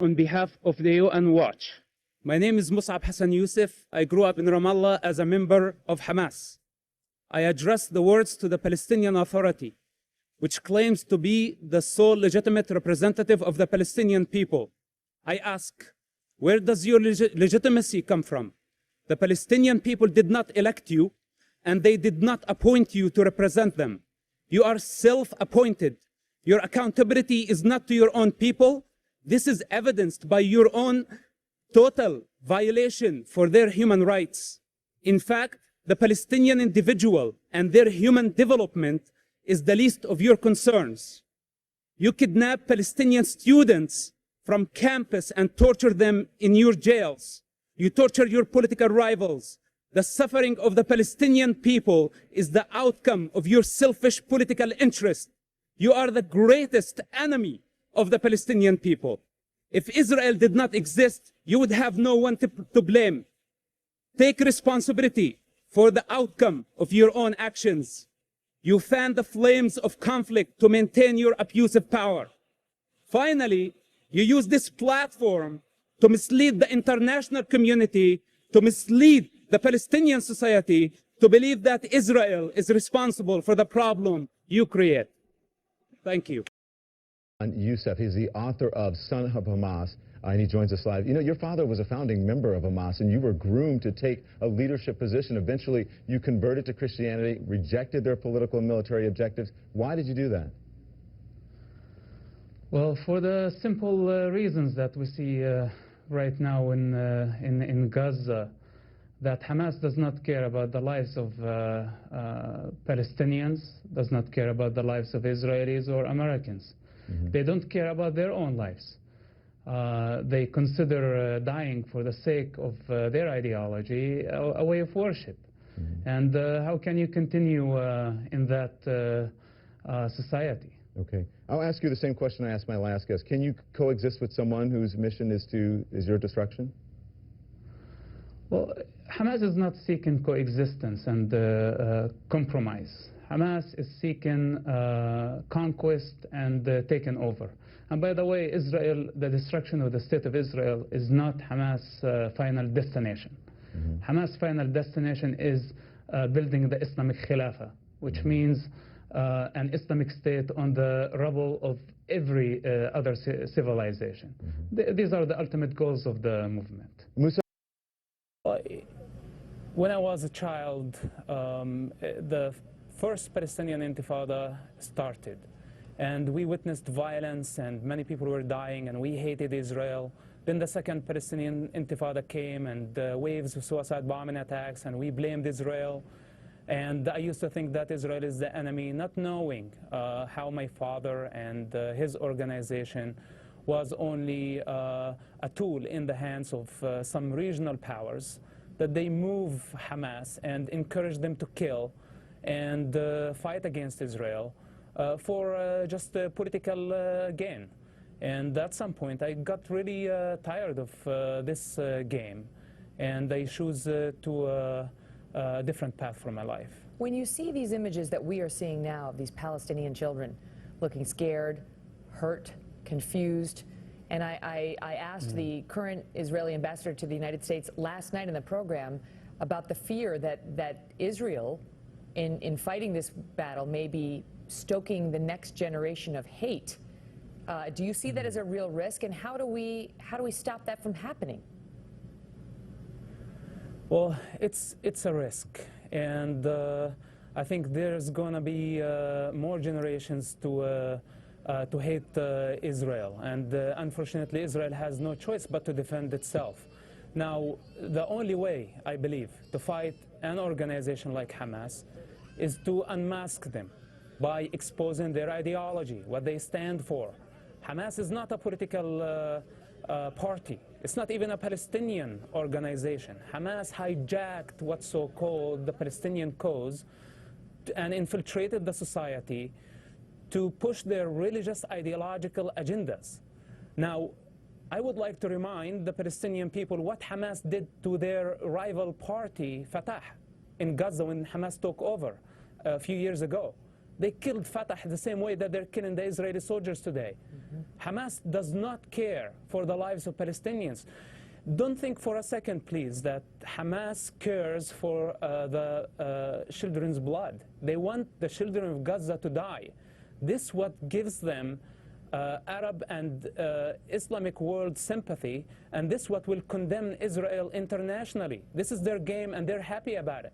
On behalf of the UN Watch. My name is Mosab Hassan Yousef. I grew up in Ramallah as a member of Hamas. I address the words to the Palestinian Authority, which claims to be the sole legitimate representative of the Palestinian people. I ask, where does your legitimacy come from? The Palestinian people did not elect you, and they did not appoint you to represent them. You are self-appointed. Your accountability is not to your own people. This is evidenced by your own total violation for their human rights. In fact, the Palestinian individual and their human development is the least of your concerns. You kidnap Palestinian students from campus and torture them in your jails. You torture your political rivals. The suffering of the Palestinian people is the outcome of your selfish political interest. You are the greatest enemy of the Palestinian people. If Israel did not exist, you would have no one to blame. Take responsibility for the outcome of your own actions. You fan the flames of conflict to maintain your abusive power. Finally, you use this platform to mislead the international community, to mislead the Palestinian society, to believe that Israel is responsible for the problem you create. Thank you. Yousef, he's the author of Son of Hamas, and he joins us live. You know, your father was a founding member of Hamas, and you were groomed to take a leadership position. Eventually, you converted to Christianity, rejected their political and military objectives. Why did you do that? Well, for the simple reasons that we see right now in Gaza, that Hamas does not care about the lives of Palestinians, does not care about the lives of Israelis or Americans. They don't care about their own lives. They consider dying for the sake of their ideology a way of worship. And how can you continue in that society? Okay. I'll ask you the same question I asked my last guest. Can you coexist with someone whose mission is your destruction? Well, Hamas is not seeking coexistence and compromise. Hamas is seeking conquest and taking over. And by the way, Israel, the destruction of the state of Israel is not Hamas' final destination. Hamas' final destination is building the Islamic Khilafah, which means an Islamic state on the rubble of every other civilization. These are the ultimate goals of the movement. When I was a child, the first Palestinian Intifada started, and we witnessed violence, and many people were dying, and we hated Israel. Then the second Palestinian Intifada came, and waves of suicide bombing attacks, and we blamed Israel. And I used to think that Israel is the enemy, not knowing how my father and his organization was only a tool in the hands of some regional powers, that they move Hamas and encourage them to kill and fight against Israel for just political gain. And at some point, I got really tired of this game, and I chose to a different path for my life. When you see these images that we are seeing now of these Palestinian children looking scared, hurt, confused, and I asked the current Israeli ambassador to the United States last night in the program about the fear that Israel, in fighting this battle, may be stoking the next generation of hate. Do you see that as a real risk, and how do we stop that from happening? Well, it's a risk, and I think there's going to be more generations to hate Israel, and unfortunately Israel has no choice but to defend itself. Now, the only way, I believe, to fight an organization like Hamas is to unmask them by exposing their ideology, what they stand for. Hamas is not a political party. It's not even a Palestinian organization. Hamas hijacked what's so-called the Palestinian cause and infiltrated the society to push their religious ideological agendas. Now, I would like to remind the Palestinian people what Hamas did to their rival party, Fatah, in Gaza when Hamas took over a few years ago. They killed Fatah the same way that they're killing the Israeli soldiers today. Hamas does not care for the lives of Palestinians. Don't think for a second, please, that Hamas cares for the children's blood. They want the children of Gaza to die. This what gives them Arab and Islamic world sympathy, and this what will condemn Israel internationally. This is their game, and they're happy about it.